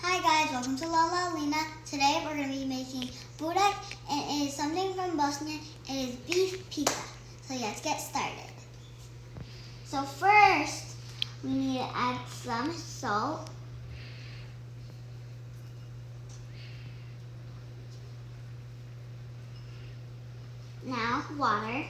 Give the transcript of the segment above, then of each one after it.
Hi guys, welcome to La La Lina. Today we're going to be making Burek, and it is something from Bosnia. It is beef pizza. So let's get started. So first, we need to add some salt. Now water.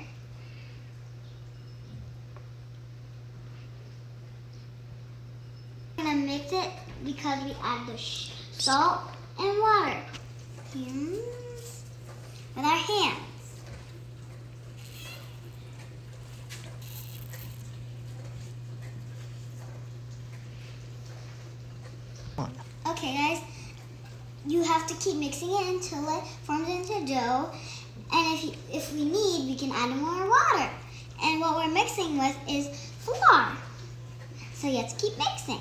We're going to mix it because we add the salt and water with our hands. Okay guys, you have to keep mixing it until it forms into dough, and if we need, we can add more water. And what we're mixing with is flour. So let's keep mixing.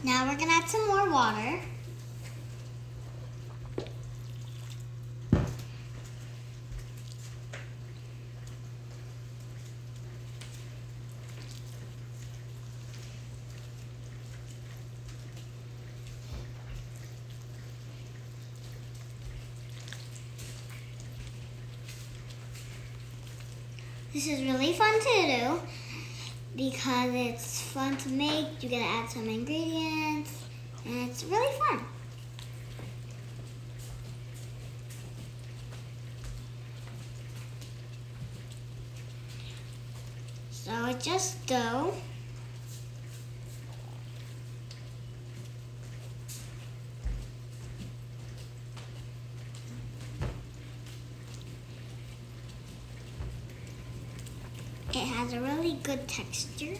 Now we're gonna add some more water. This is really fun to do because it's fun to make. You gotta add some ingredients and it's really fun. So it's just dough. It has a really good texture.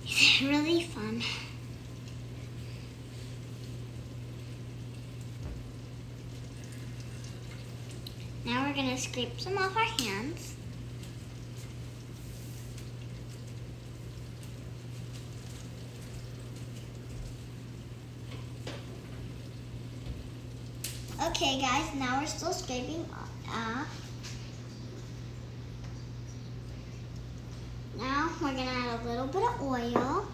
It's really fun. Now we're gonna scrape some off our hands. Okay guys, now we're still scraping off. Now we're gonna add a little bit of oil.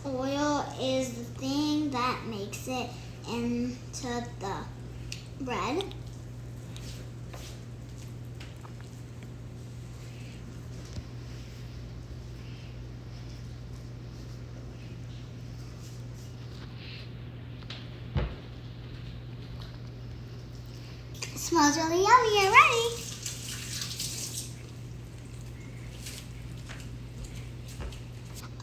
Oil is the thing that makes it into the bread. Smells really yummy already.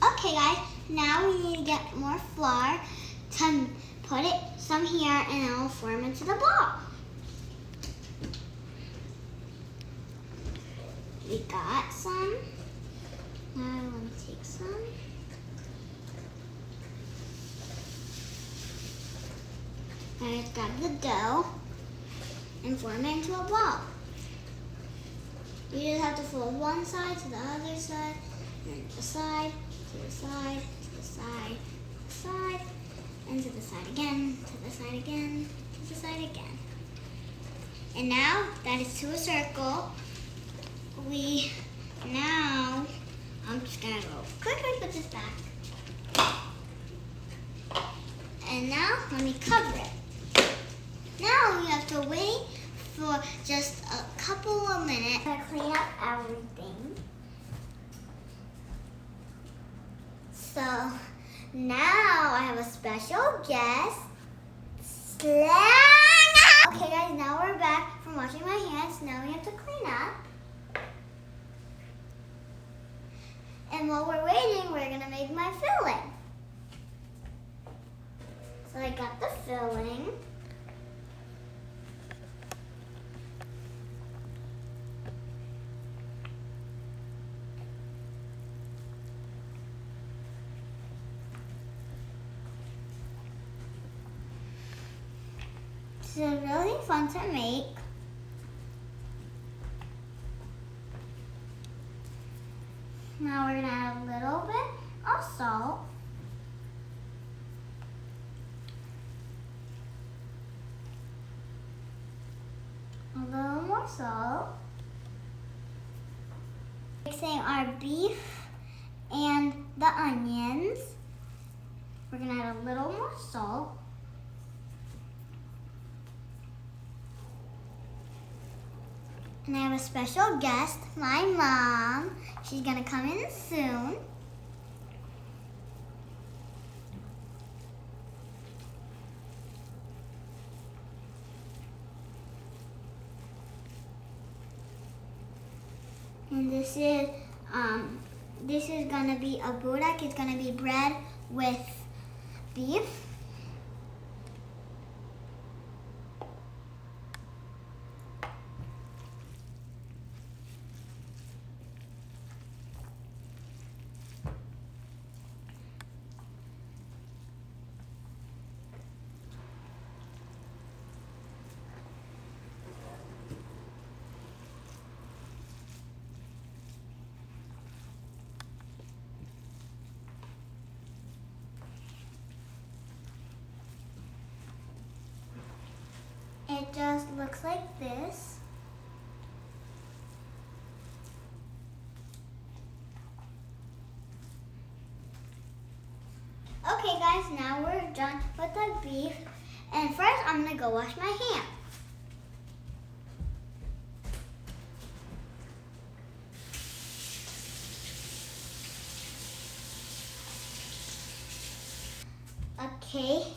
Okay guys, now we need to get more flour to put it some here and it will form into the ball. We got some. Now I want to take some. And let's grab the dough and form it into a ball. You just have to fold one side to the other side, and then the side, to the side, to the side, to the side, and to the side again, to the side again, to the side again. And now that is to a circle, I'm just gonna go quickly put this back. And now let me cover it. Now we have to wait for just a couple of minutes to clean up everything. So now I have a special guest. Okay guys, now we're back from washing my hands. Now we have to clean up. And while we're waiting, we're gonna make my filling. So I got the filling. It's really fun to make. Now we're gonna add a little bit of salt. A little more salt. Mixing our beef and the onions. We're gonna add a little more salt. And I have a special guest, my mom. She's gonna come in soon. And this is gonna be a burek. It's gonna be bread with beef. It just looks like this. Okay guys, now we're done with the beef. And first I'm gonna go wash my hands. Okay,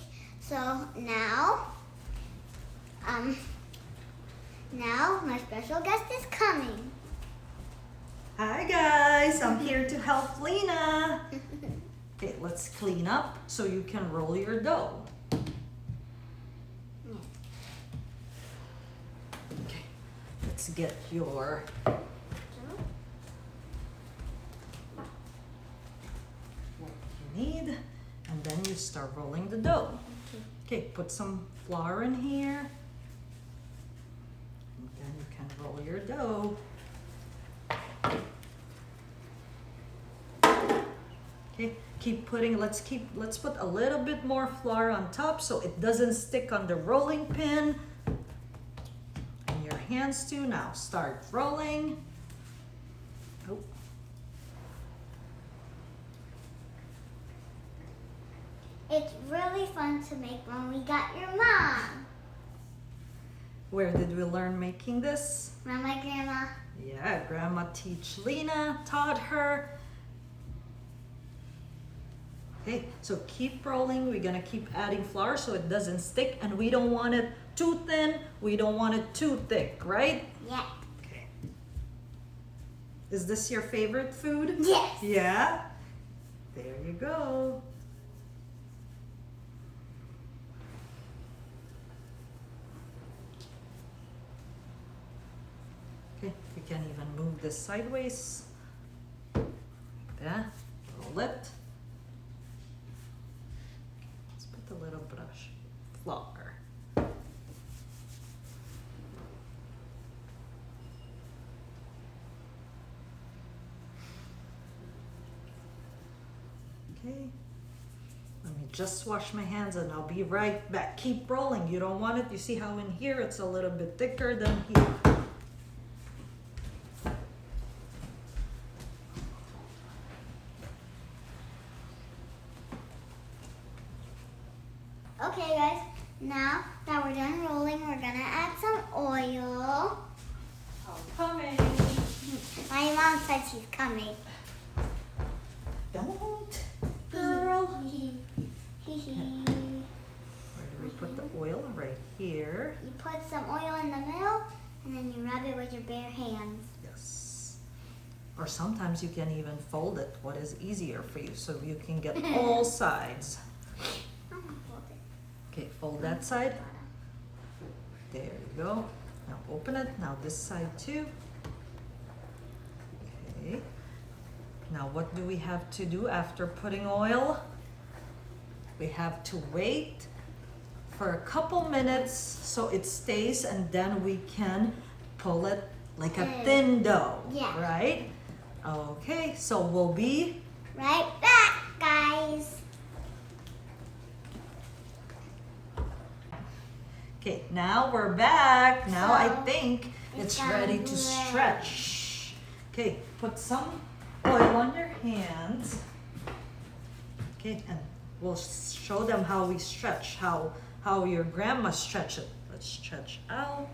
so now my special guest is coming. Hi guys, I'm here to help Lena. Okay, let's clean up so you can roll your dough. Okay, let's get your what you need, and then you start rolling the dough. Okay, put some flour in here. And then you can roll your dough. Okay, keep putting, let's put a little bit more flour on top so it doesn't stick on the rolling pin. And your hands too. Now start rolling. Oh. It's really fun to make when we got your mom. Where did we learn making this? From my grandma. Yeah, Grandma taught her. Okay, so keep rolling. We're gonna keep adding flour so it doesn't stick, and we don't want it too thin, we don't want it too thick, right? Yeah. Okay. Is this your favorite food? Yes. Yeah? There you go. Okay, we can even move this sideways. Like that. Roll it. Let's put the little brush flour. Okay. Let me just wash my hands and I'll be right back. Keep rolling. You don't want it. You see how in here it's a little bit thicker than here. Okay guys, now that we're done rolling, we're gonna add some oil. I'm coming. My mom said she's coming. Don't, girl. Where Where do we put the oil? Right here. You put some oil in the middle and then you rub it with your bare hands. Yes. Or sometimes you can even fold it. What is easier for you so you can get all sides. I'm gonna fold it. Okay, fold that side. There you go. Now open it. Now this side too. Okay. Now what do we have to do after putting oil? We have to wait for a couple minutes so it stays, and then we can pull it like a thin dough, Yeah. right? Okay, so we'll be right back, guys. okay. Now we're back. Now I So, think it's it's ready to stretch. Okay, put some oil on your hands. Okay, and we'll show them how we stretch, how your grandma stretch it. Let's stretch out.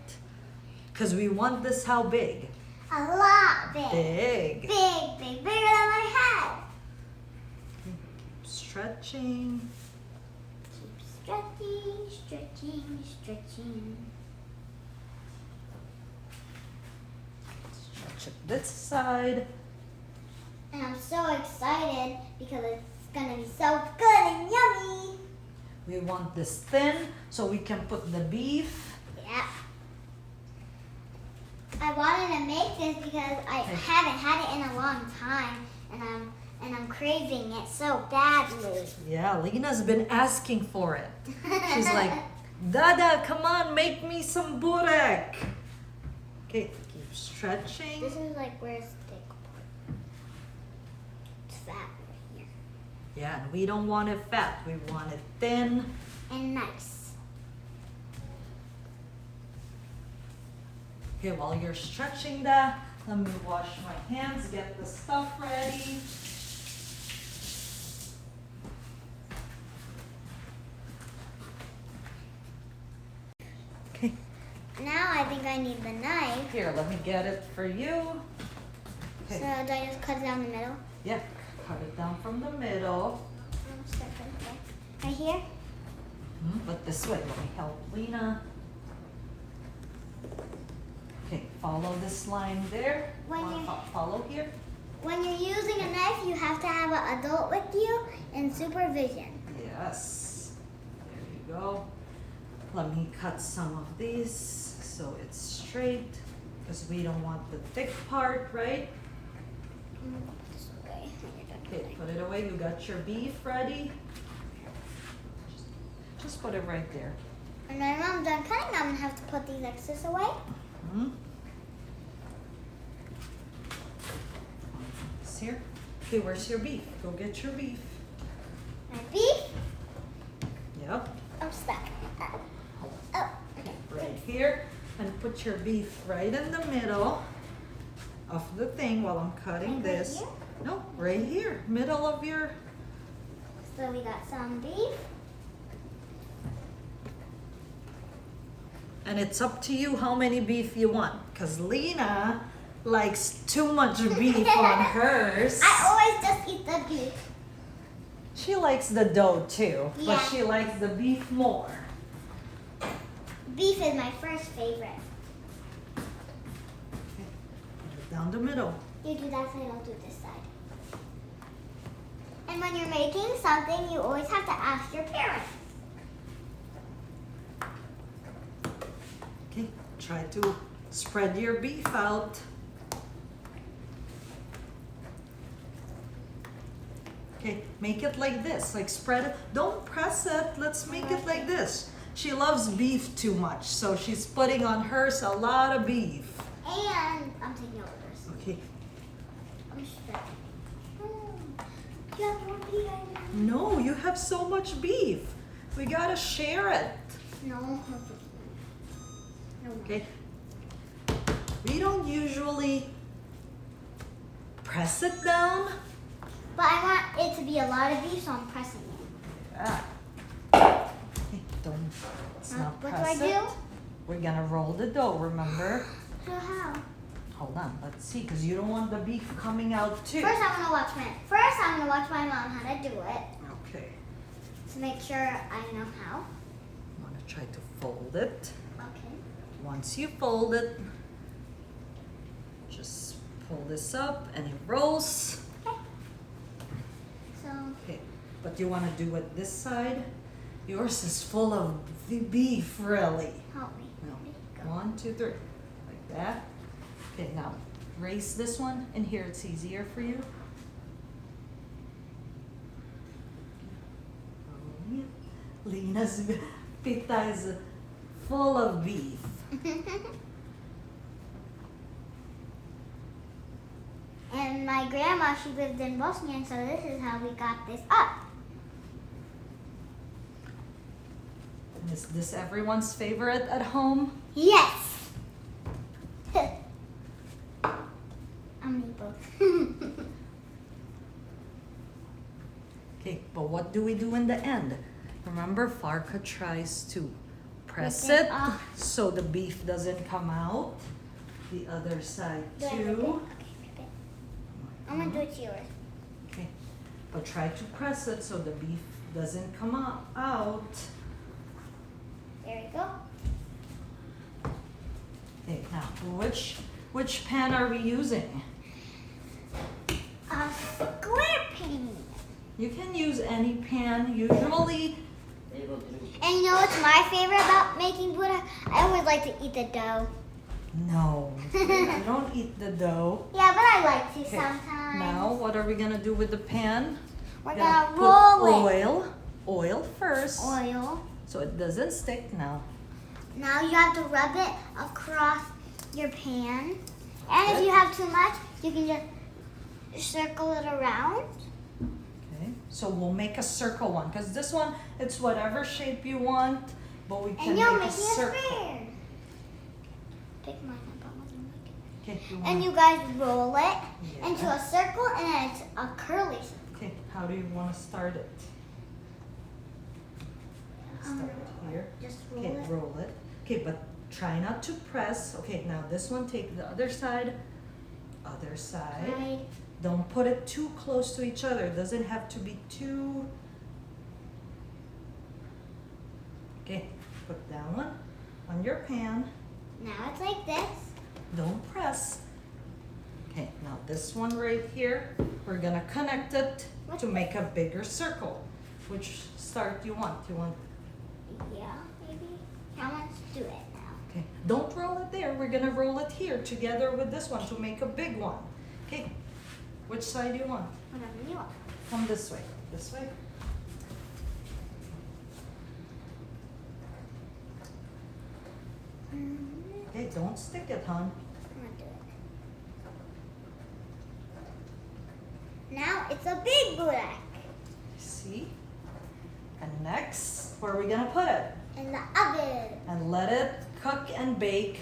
Because we want this how big? A lot big. Big. Big, bigger than my head. Stretching. Keep stretching, stretching, stretching. Stretch it this side. And I'm so excited because it's gonna be so good and yummy. We want this thin so we can put the beef. Yeah. I wanted to make this because I haven't had it in a long time, and I'm craving it so badly. Yeah, Lena's been asking for it. She's like, Dada, come on, make me some burek. Okay, keep stretching. This is like where's the thick part? It's fat right here. Yeah, and we don't want it fat. We want it thin. And nice. Okay, while you're stretching that, let me wash my hands, get the stuff ready. Okay, Now I think I need the knife. here, let me get it for you. So Okay, do I just cut it down the middle? yeah, cut it down from the middle. Right here? But this way, let me help Lena. Okay, follow this line there. When Wanna you- follow here? When you're using a knife, you have to have an adult with you in supervision. Yes. There you go. Let me cut some of these so it's straight because we don't want the thick part, right? This way. Okay, put it away. You got your beef ready? Just put it right there. When my mom's done cutting, I'm gonna have to put these extras away. Hmm? It's here. Okay, where's your beef? Go get your beef. My beef, Yep. I'm stuck. Oh, okay. Right here. And put your beef right in the middle of the thing while I'm cutting Like right this. here? No, right here. Middle of your... So we got some beef. And it's up to you how many beef you want. Because Lena likes too much beef on hers. I always just eat the beef. She likes the dough too, but Yeah. she likes the beef more. Beef is my first favorite. Okay, put it down the middle. You do that side, I'll do this side. And when you're making something, you always have to ask your parents. Okay, try to spread your beef out. Okay, make it like this, like spread it. Don't press it, let's make it like this. She loves beef too much, so she's putting on hers a lot of beef. And I'm taking over this. Okay, I'm stretching. You have more beef right now? no, you have so much beef. We gotta share it. No. No. Okay. We don't usually press it down. But I want it to be a lot of beef, so I'm pressing it. Yeah. Okay, don't, let's Huh? not What do press I it. do? We're gonna roll the dough, remember? So how? Hold on, let's see, because you don't want the beef coming out too. First, I'm gonna watch my mom how to do it Okay. to make sure I know how. I'm gonna try to fold it. Okay. Once you fold it, just pull this up and it rolls. So Okay, but you want to do it this side? Yours is full of the beef, really. help me. No. 1, 2, 3. Like that. Okay, now raise this one in here. It's easier for you. Lena's pita is full of beef. And And my grandma, she lived in Bosnia, so this is how we got this up. Is this everyone's favorite at home? Yes. I'm both. Okay, but what do we do in the end? Remember, Farka tries to press Rip it it off. so the beef doesn't come out. The other side Do I rip it? too. Okay, rip it. I'm gonna do it to yours. Okay, but try to press it so the beef doesn't come out. There we go. Okay, now which pan are we using? A square pan. You can use any pan. Usually, And you know what's my favorite about making burek? I always like to eat the dough. no, I don't eat the dough. Yeah, but I like to Okay, sometimes. now what are we gonna do with the pan? We're Gonna gonna roll put it. oil first, Oil. so it doesn't stick now. Now you have to rub it across your pan. And if you have too much, you can just circle it around. Okay, so we'll make a circle one, because this one, it's whatever shape you want, but we can And you're make a making a circle. square. Pick mine up. I wasn't like it. Okay, you And want, you guys roll it Yeah. into a circle, and then it's a curly circle. okay, how do you want to start it? Start it here. Just roll Okay, it. roll it. Okay, but try not to press. Okay, now this one, take the other side. Other side. Right. Don't put it too close to each other. It doesn't have to be too. Okay, put that one on your pan. Now it's like this. Don't press. Okay, now this one right here, we're gonna connect it to make a bigger circle. Which start you want? You want? Yeah, maybe. Now let's do it now. Okay, don't roll it there. We're gonna roll it here together with this one to make a big one. Okay, which side do you want? Whatever you want. Come this way. This way. Okay, don't stick it, hon. I'm gonna do it. Now it's a big burek See? And next, where are we gonna put it? in the oven. And let it cook and bake.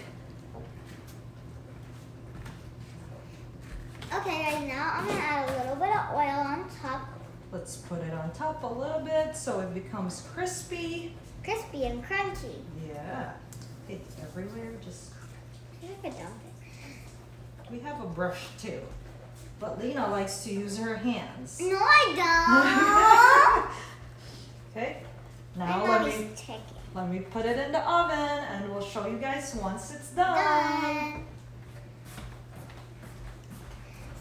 Okay, guys, now I'm gonna add a little bit of oil on top. Let's put it on top a little bit so it becomes crispy. Crispy and crunchy. Yeah. It's everywhere. Just I could dump it. we have a brush too, but Lena likes to use her hands. No, I don't. Okay. My Now mommy's taking. let me put it in the oven and we'll show you guys once it's done. Done.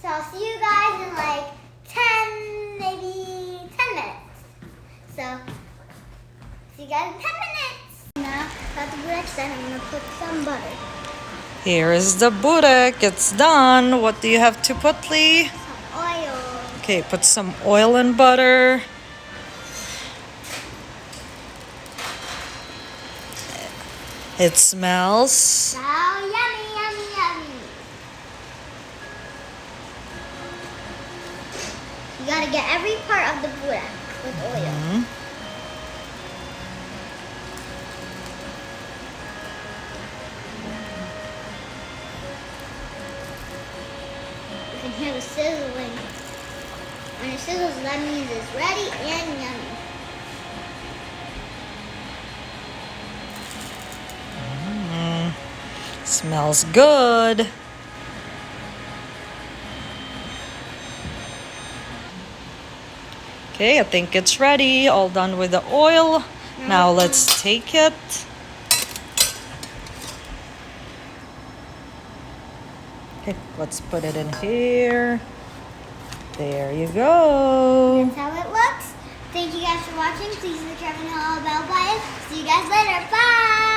So I'll see you guys in like 10, maybe 10 minutes. So, see you guys in 10 minutes. Now, got the burek done, I'm gonna put some butter. Here is the burek. It's done. What do you have to put, Lee? Some oil. Okay, put some oil and butter. It smells. So yummy, yummy, yummy. You gotta get every part of the burek with oil. You can hear the sizzling. When it sizzles, that means it's ready and yummy. Smells good. Okay, I think it's ready. All done with the oil. Now let's take it. Okay, let's put it in here. There you go. That's how it looks. Thank you guys for watching. Please subscribe and hit all the bell button. See you guys later. Bye.